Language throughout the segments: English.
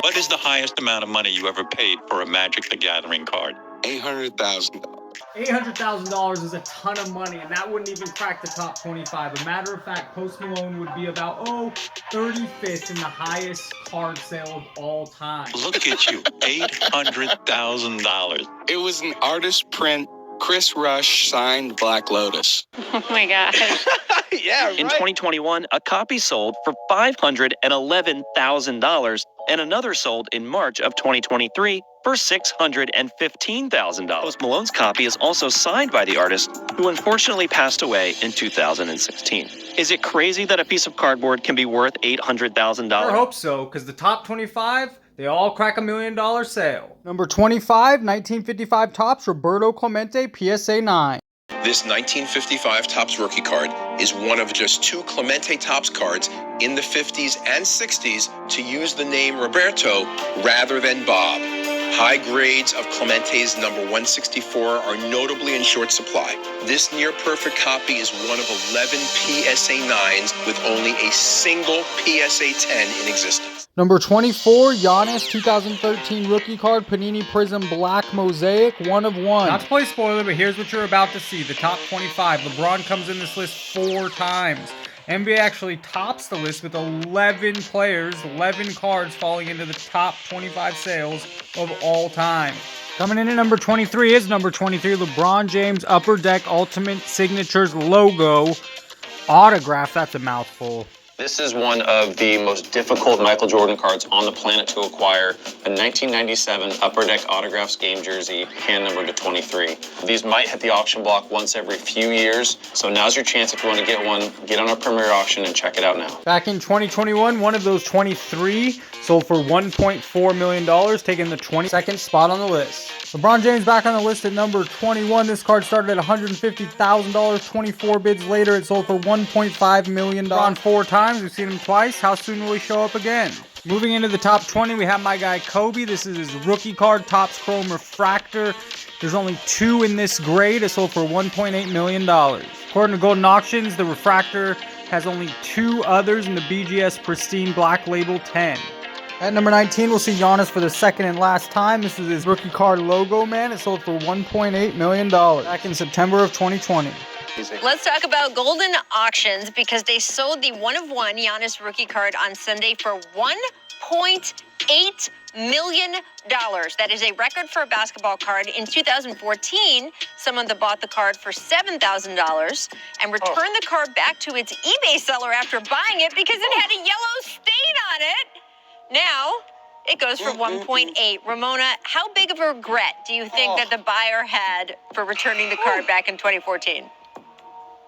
What is the highest amount of money you ever paid for a Magic the Gathering card? $800,000. $800,000 is a ton of money, and that wouldn't even crack the top 25. A matter of fact, Post Malone would be about, 35th in the highest card sale of all time. Look at you, $800,000. It was an artist print. Chris Rush signed Black Lotus. Oh my gosh. Yeah, right. In 2021, a copy sold for $511,000, and another sold in March of 2023 for $615,000. Post Malone's copy is also signed by the artist, who unfortunately passed away in 2016. Is it crazy that a piece of cardboard can be worth $800,000? I hope so, because the top 25, they all crack $1 million sale. Number 25, 1955 Topps Roberto Clemente PSA 9. This 1955 Topps rookie card is one of just 2 Clemente Topps cards in the 50s and 60s to use the name Roberto rather than Bob. High grades of Clemente's number 164 are notably in short supply. This near-perfect copy is one of 11 PSA 9s with only a single PSA 10 in existence. Number 24, Giannis 2013 rookie card Panini Prism Black Mosaic 1 of 1. Not to play spoiler, but here's what you're about to see. The top 25. LeBron comes in this list 4 times. NBA actually tops the list with 11 players, 11 cards falling into the top 25 sales of all time. Coming in at number 23 is number 23, LeBron James Upper Deck Ultimate Signatures Logo Autograph. That's a mouthful. This is one of the most difficult Michael Jordan cards on the planet to acquire. A 1997 Upper Deck Autographs game jersey, hand numbered to 23. These might hit the auction block once every few years, so now's your chance. If you want to get one, get on our premier auction and check it out now. Back in 2021, one of those 23 sold for $1.4 million, taking the 22nd spot on the list. LeBron James back on the list at number 21. This card started at $150,000. 24 bids later, it sold for $1.5 million. LeBron 4 times. We've seen him twice. How soon will he show up again? Moving into the top 20, we have my guy Kobe. This is his rookie card, Topps Chrome Refractor. There's only 2 in this grade. It sold for $1.8 million. According to Golden Auctions, the Refractor has only 2 others in the BGS Pristine Black Label 10. At number 19, we'll see Giannis for the second and last time. This is his rookie card logo, man. It sold for $1.8 million back in September of 2020. Let's talk about Golden Auctions because they sold the 1 of 1 Giannis rookie card on Sunday for $1.8 million. That is a record for a basketball card. In 2014, someone that bought the card for $7,000 and returned the card back to its eBay seller after buying it because it had a yellow stain on it. Now, it goes for 1.8. Ramona, how big of a regret do you think that the buyer had for returning the card back in 2014?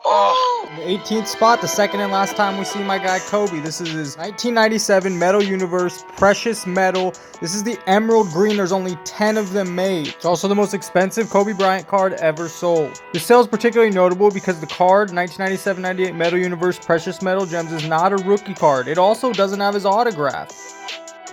The 18th spot, the second and last time we see my guy Kobe. This is his 1997 Metal Universe Precious Metal. This is the emerald green. There's only 10 of them made. It's also the most expensive Kobe Bryant card ever sold. This sale is particularly notable because the card, 1997-98 Metal Universe Precious Metal Gems, is not a rookie card. It also doesn't have his autograph.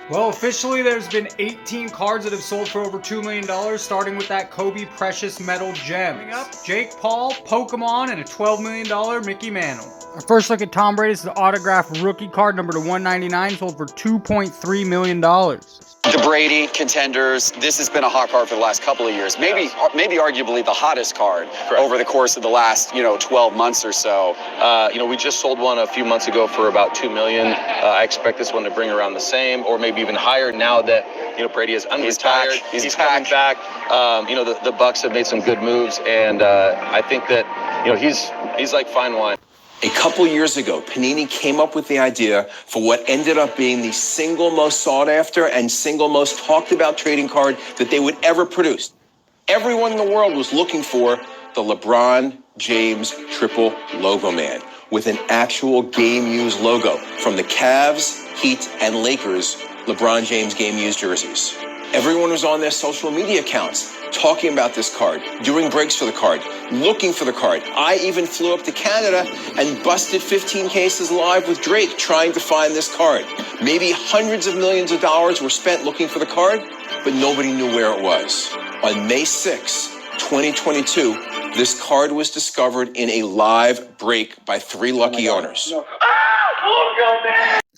Well, officially, there's been 18 cards that have sold for over $2 million, starting with that Kobe Precious Metal Gem. Coming up, Jake Paul, Pokemon, and a $12 million Mickey Mantle. Our first look at Tom Brady is the autograph rookie card number to 199, sold for $2.3 million. The Brady contenders, this has been a hot card for the last couple of years. Maybe arguably the hottest card over the course of the last, 12 months or so. We just sold one a few months ago for about $2 million. I expect this one to bring around the same or maybe even higher now that, Brady is unretired. He's coming back. The Bucks have made some good moves, and I think that, he's like fine wine. A couple years ago, Panini came up with the idea for what ended up being the single most sought after and single most talked about trading card that they would ever produce. Everyone in the world was looking for the LeBron James triple logo man with an actual game-used logo from the Cavs, Heat, and Lakers LeBron James game-used jerseys. Everyone was on their social media accounts talking about this card, doing breaks for the card, looking for the card. I even flew up to Canada and busted 15 cases live with Drake trying to find this card. Maybe hundreds of millions of dollars were spent looking for the card, but nobody knew where it was. On May 6, 2022, this card was discovered in a live break by 3 lucky owners.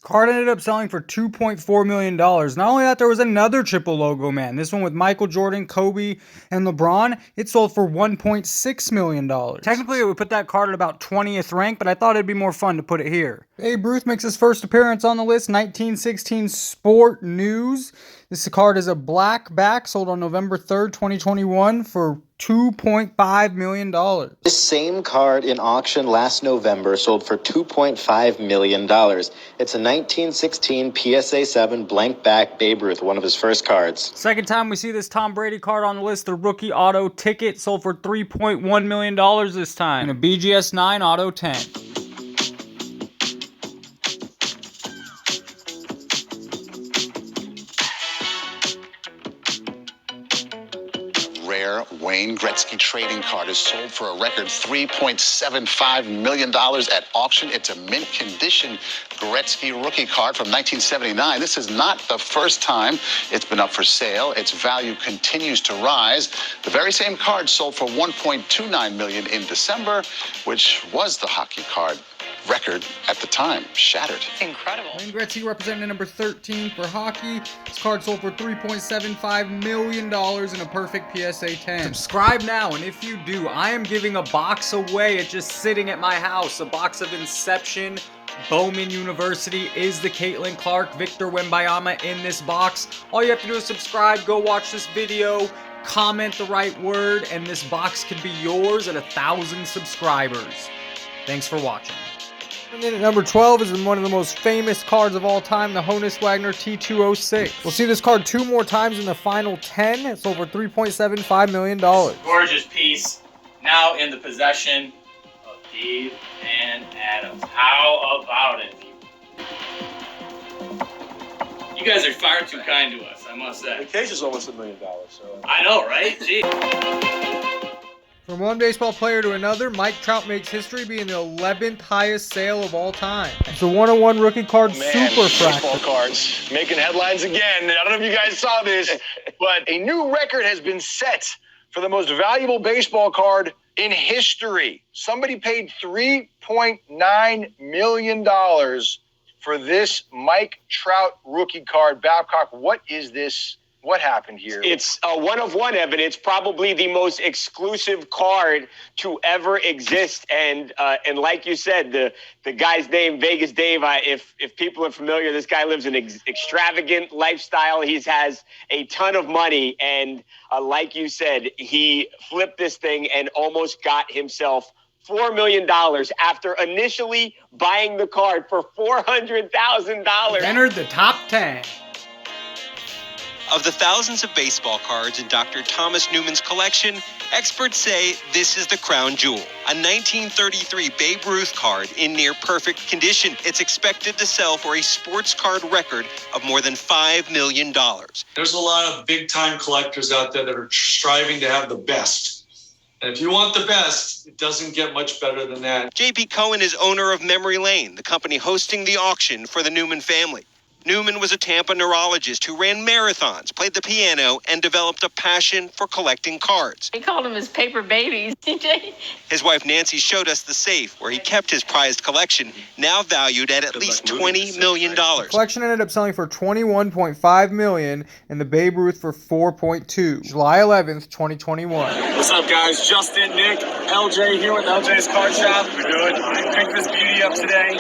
Card ended up selling for $2.4 million. Not only that, there was another triple logo man. This one with Michael Jordan, Kobe, and LeBron. It sold for $1.6 million. Technically, it would put that card at about 20th rank, but I thought it'd be more fun to put it here. Babe Ruth makes his first appearance on the list, 1916 Sport News. This card is a black back, sold on November 3rd, 2021 for $2.5 million. This same card in auction last November sold for $2.5 million. It's a 1916 PSA 7 blank back Babe Ruth, one of his first cards. Second time we see this Tom Brady card on the list, the rookie auto ticket, sold for $3.1 million this time. And a BGS 9 auto 10. Rare Wayne Gretzky trading card is sold for a record $3.75 million at auction. It's a mint condition Gretzky rookie card from 1979. This is not the first time it's been up for sale. Its value continues to rise. The very same card sold for $1.29 million in December, which was the hockey card record at the time. Shattered. Incredible. Wayne Gretzky representing number 13 for hockey. This card sold for $3.75 million in a perfect PSA 10. Subscribe now, and if you do, I am giving a box away. It's just sitting at my house. A box of Inception. Bowman University is the Caitlin Clark, Victor Wembanyama in this box. All you have to do is subscribe, go watch this video, comment the right word, and this box could be yours at 1,000 subscribers. Thanks for watching. And then at number 12 is one of the most famous cards of all time, the Honus Wagner T206. We'll see this card 2 more times in the final 10. It's over $3.75 million. Gorgeous piece, now in the possession of Dave and Adams. How about it? You guys are far too kind to us, I must say. The case is almost $1 million, so. I know, right? Gee. From one baseball player to another, Mike Trout makes history being the 11th highest sale of all time. It's a 101 rookie card, super fractal. Baseball cards making headlines again. I don't know if you guys saw this, but a new record has been set for the most valuable baseball card in history. Somebody paid $3.9 million for this Mike Trout rookie card. Babcock, what is this? What happened here? It's a one-of-one evidence, probably the most exclusive card to ever exist. And like you said, the guy's name, Vegas Dave, if people are familiar, this guy lives an extravagant lifestyle. He has a ton of money. And like you said, he flipped this thing and almost got himself $4 million after initially buying the card for $400,000. Entered the top 10. Of the thousands of baseball cards in Dr. Thomas Newman's collection, experts say this is the crown jewel, a 1933 Babe Ruth card in near perfect condition. It's expected to sell for a sports card record of more than $5 million. There's a lot of big-time collectors out there that are striving to have the best. And if you want the best, it doesn't get much better than that. J.P. Cohen is owner of Memory Lane, the company hosting the auction for the Newman family. Newman was a Tampa neurologist who ran marathons, played the piano, and developed a passion for collecting cards. He called them his paper babies, TJ. His wife Nancy showed us the safe where he kept his prized collection, now valued at least $20 million. The collection ended up selling for $21.5 million and the Babe Ruth for $4.2. July 11th, 2021. What's up, guys? Justin, Nick, LJ here with LJ's Card Shop. We're good. Picked this beauty up today.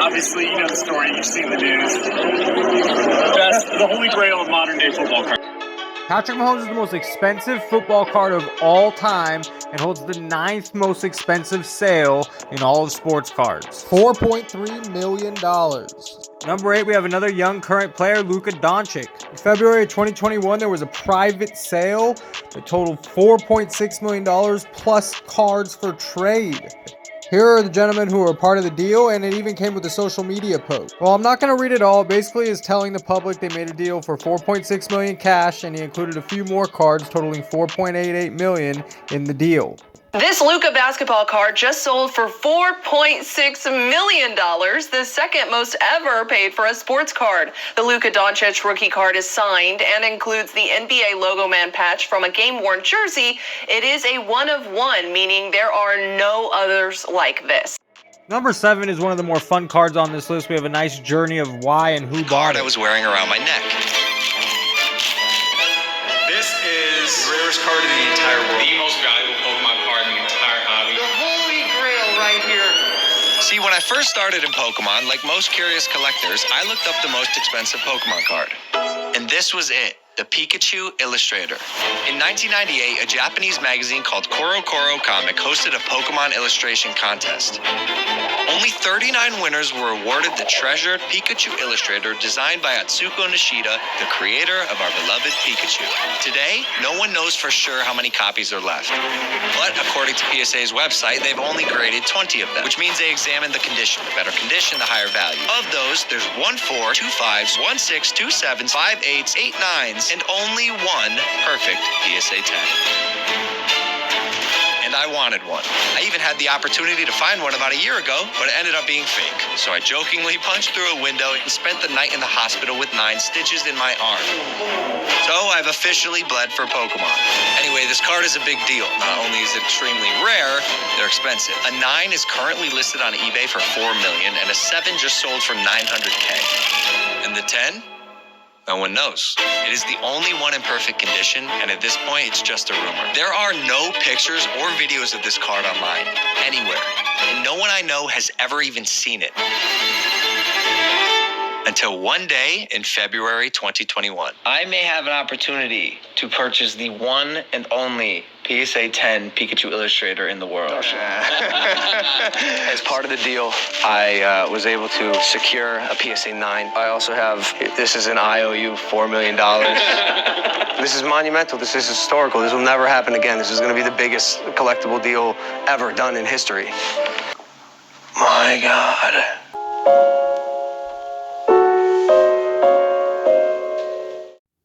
Obviously, you know the story. You've seen the news. That's the holy grail of modern day football cards. Patrick Mahomes is the most expensive football card of all time and holds the 9th most expensive sale in all of sports cards. $4.3 million. Number 8, we have another young current player, Luka Doncic. In February of 2021, there was a private sale that totaled $4.6 million plus cards for trade. Here are the gentlemen who were part of the deal, and it even came with a social media post. Well, I'm not going to read it all. It basically is telling the public they made a deal for $4.6 million cash, and he included a few more cards totaling $4.88 million in the deal. This Luka basketball card just sold for $4.6 million, the second most ever paid for a sports card. The Luka Doncic rookie card is signed and includes the NBA logo man patch from a game-worn jersey. It is a one-of-one, meaning there are no others like this. Number 7 is one of the more fun cards on this list. We have a nice journey of why and who bought it. I was wearing around my neck. This is the rarest card in the entire world. The most valuable Pokemon card in the entire hobby. The holy grail right here. See, when I first started in Pokemon, like most curious collectors, I looked up the most expensive Pokemon card. And this was it. The Pikachu Illustrator. In 1998, a Japanese magazine called Koro Koro Comic hosted a Pokemon illustration contest. Only 39 winners were awarded the treasured Pikachu Illustrator designed by Atsuko Nishida, the creator of our beloved Pikachu. Today, no one knows for sure how many copies are left. But according to PSA's website, they've only graded 20 of them, which means they examined the condition. The better condition, the higher value. Of those, there's 1 4, 2 5s, 1 6, 2 7s, 5 8s, 8 9s, and only one perfect PSA 10. And I wanted one. I even had the opportunity to find one about a year ago, but it ended up being fake. So I jokingly punched through a window and spent the night in the hospital with 9 stitches in my arm. So I've officially bled for Pokemon. Anyway, this card is a big deal. Not only is it extremely rare, they're expensive. A 9 is currently listed on eBay for $4 million, and a 7 just sold for $900K. And the 10? No one knows. It is the only one in perfect condition, and at this point, it's just a rumor. There are no pictures or videos of this card online, anywhere, and no one I know has ever even seen it. Until one day in February 2021. I may have an opportunity to purchase the one and only PSA 10 Pikachu Illustrator in the world. As part of the deal, I was able to secure a PSA 9. I also have, this is an IOU, $4 million. This is monumental. This is historical. This will never happen again. This is going to be the biggest collectible deal ever done in history. My God.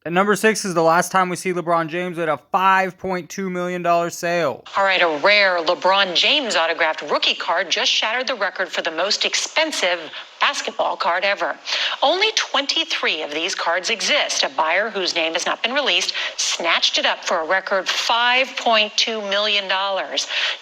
At number 6 is the last time we see LeBron James at a $5.2 million sale. All right, a rare LeBron James autographed rookie card just shattered the record for the most expensive basketball card ever. Only 23 of these cards exist. A buyer whose name has not been released snatched it up for a record $5.2 million,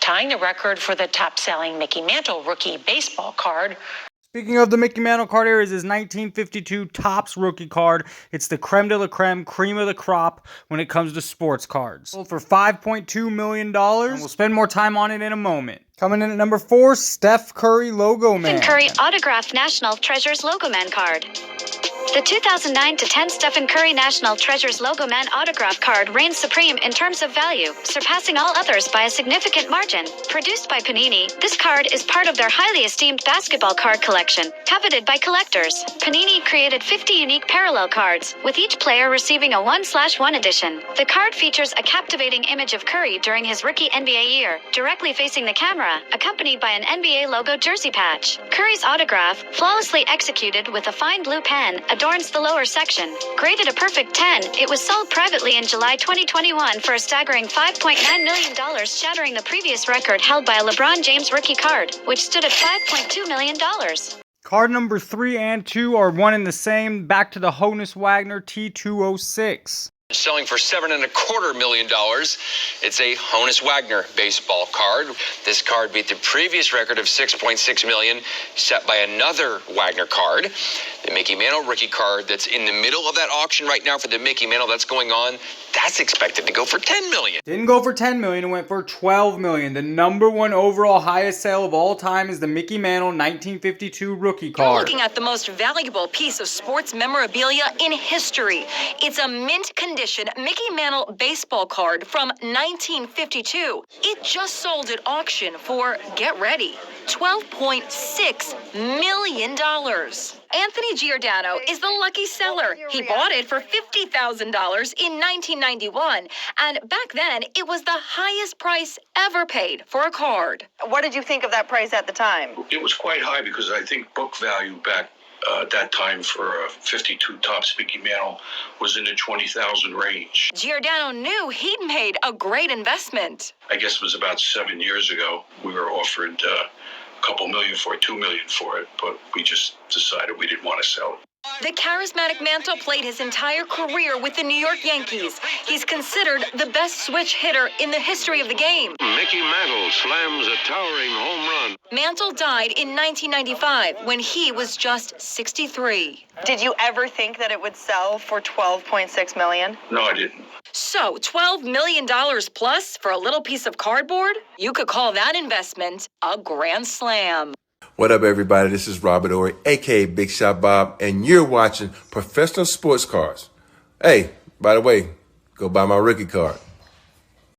tying the record for the top-selling Mickey Mantle rookie baseball card. Speaking of the Mickey Mantle card, here is his 1952 Topps rookie card. It's the creme de la creme, cream of the crop when it comes to sports cards. Sold for $5.2 million, and we'll spend more time on it in a moment. Coming in at number 4, Steph Curry Logo Man. Stephen Curry autographed National Treasures Logo Man card. The 2009-10 Stephen Curry National Treasures Logo Man autograph card reigns supreme in terms of value, surpassing all others by a significant margin. Produced by Panini, this card is part of their highly esteemed basketball card collection, coveted by collectors. Panini created 50 unique parallel cards, with each player receiving a 1/1 edition. The card features a captivating image of Curry during his rookie NBA year, directly facing the camera, accompanied by an NBA logo jersey patch. Curry's autograph, flawlessly executed with a fine blue pen, adorns the lower section. Graded a perfect 10, it was sold privately in July 2021 for a staggering $5.9 million, shattering the previous record held by a LeBron James rookie card, which stood at $5.2 million. Card number 3 and 2 are one and the same. Back to the Honus Wagner T206. Selling for $7.25 million. It's a Honus Wagner baseball card. This card beat the previous record of $6.6 million set by another Wagner card. The Mickey Mantle rookie card that's in the middle of that auction right now for the Mickey Mantle that's going on, that's expected to go for $10 million. Didn't go for $10 million, it went for $12 million. The number 1 overall highest sale of all time is the Mickey Mantle 1952 rookie card. You're looking at the most valuable piece of sports memorabilia in history. It's a mint condition Mickey Mantle baseball card from 1952. It just sold at auction for, get ready, $12.6 million. Anthony Giordano is the lucky seller. He bought it for $50,000 in 1991, and back then it was the highest price ever paid for a card. What did you think of that price at the time? It was quite high because I think book value back at that time for a 52 Topps Mickey Mantle was in the 20,000 range. Giordano knew he'd made a great investment. I guess it was about 7 years ago. We were offered a couple million for it, $2 million for it, but we just decided we didn't want to sell it. The charismatic Mantle played his entire career with the New York Yankees. He's considered the best switch hitter in the history of the game. Mickey Mantle slams a towering home run. Mantle died in 1995 when he was just 63. Did you ever think that it would sell for $12.6 million? No, I didn't. So, $12 million plus for a little piece of cardboard? You could call that investment a grand slam. What up, everybody? This is Robert Ory, a.k.a. Big Shot Bob, and you're watching Professional Sports Cards. Hey, by the way, go buy my rookie card.